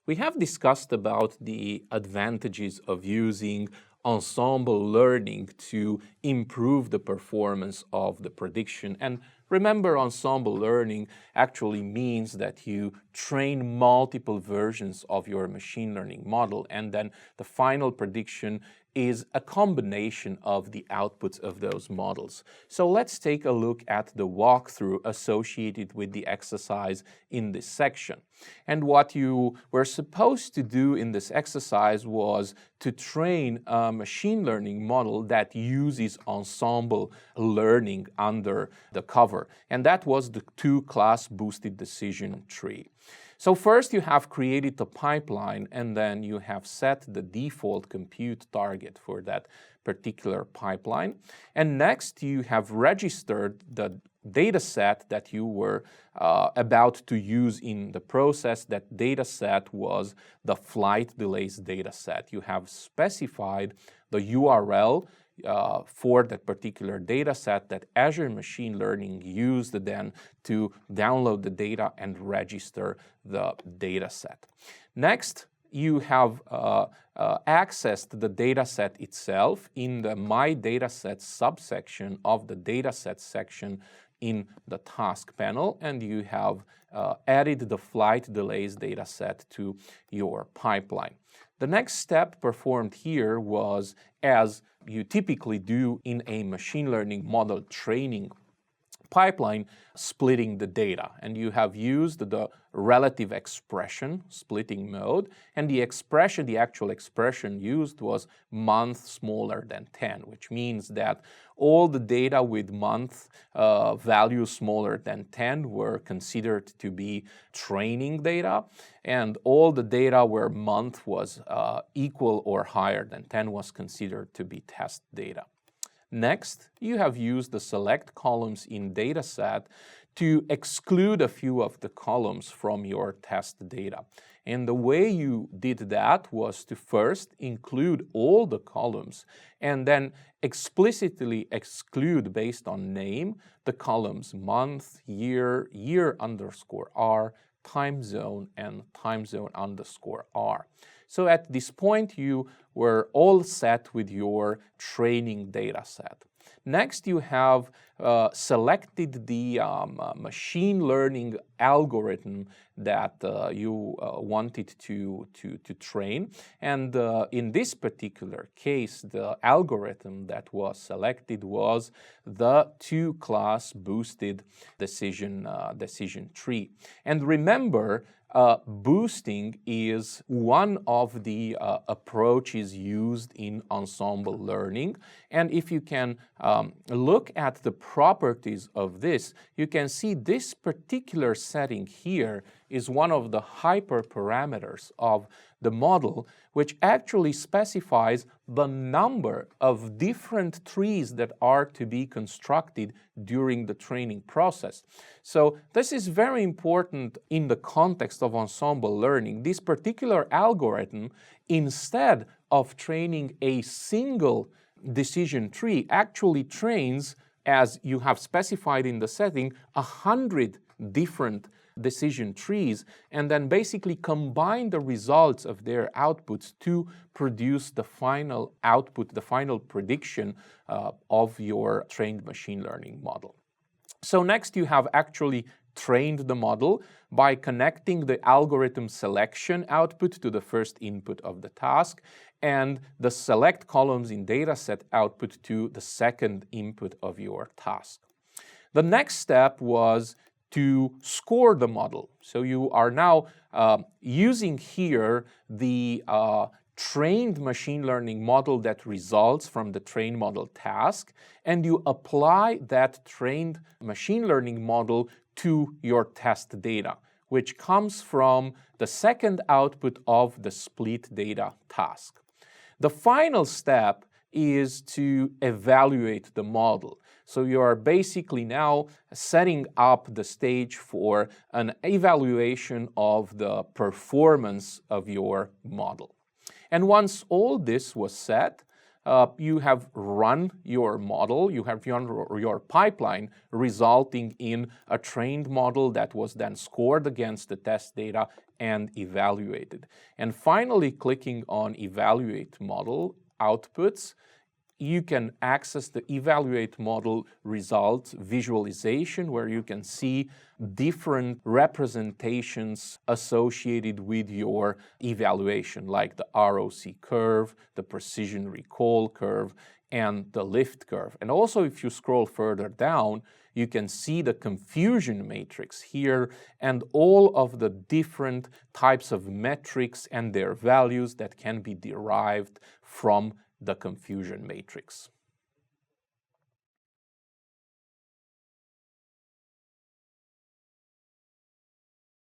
We have discussed about the advantages of using ensemble learning to improve the performance of the prediction. And remember, ensemble learning actually means that you train multiple versions of your machine learning model, and then the final prediction is a combination of the outputs of those models. So let's take a look at the walkthrough associated with the exercise in this section. And what you were supposed to do in this exercise was to train a machine learning model that uses ensemble learning under the cover. And that was the two-class boosted decision tree. So first you have created a pipeline, and then you have set the default compute target for that particular pipeline. And next you have registered the data set that you were about to use in the process. That data set was the flight delays data set. You have specified the URL for that particular data set that Azure Machine Learning used then to download the data and register the data set. Next, you have accessed the data set itself in the My Dataset subsection of the dataset section in the task panel, and you have added the flight delays data set to your pipeline. The next step performed here was, as you typically do in a machine learning model training pipeline, splitting the data. And you have used the relative expression splitting mode, and the actual expression used was month smaller than 10, which means that all the data with month values smaller than 10 were considered to be training data, and all the data where month was equal or higher than 10 was considered to be test data. Next, you have used the select columns in dataset to exclude a few of the columns from your test data. And the way you did that was to first include all the columns and then explicitly exclude, based on name, the columns month, year, year_R, time zone, and time zone _R. So at this point, you were all set with your training data set. Next, you have selected the machine learning algorithm that you wanted to train. And in this particular case, the algorithm that was selected was the two-class boosted decision tree. And remember, boosting is one of the approaches used in ensemble learning. And if you can look at the properties of this, you can see this particular setting here is one of the hyperparameters of the model, which actually specifies the number of different trees that are to be constructed during the training process. So this is very important in the context of ensemble learning. This particular algorithm, instead of training a single decision tree, actually trains, as you have specified in the setting, 100 different decision trees, and then basically combine the results of their outputs to produce the final output, the final prediction of your trained machine learning model. So next, you have actually trained the model by connecting the algorithm selection output to the first input of the task and the select columns in dataset output to the second input of your task. The next step was to score the model. So you are now using here the trained machine learning model that results from the trained model task, and you apply that trained machine learning model to your test data, which comes from the second output of the split data task. The final step is to evaluate the model. So you are basically now setting up the stage for an evaluation of the performance of your model. And once all this was set, you have run your model, you have your pipeline, resulting in a trained model that was then scored against the test data and evaluated. And finally, clicking on Evaluate Model Outputs, you can access the Evaluate Model Results visualization, where you can see different representations associated with your evaluation, like the ROC curve, the precision recall curve, and the lift curve. And also, if you scroll further down, you can see the confusion matrix here and all of the different types of metrics and their values that can be derived from the confusion matrix.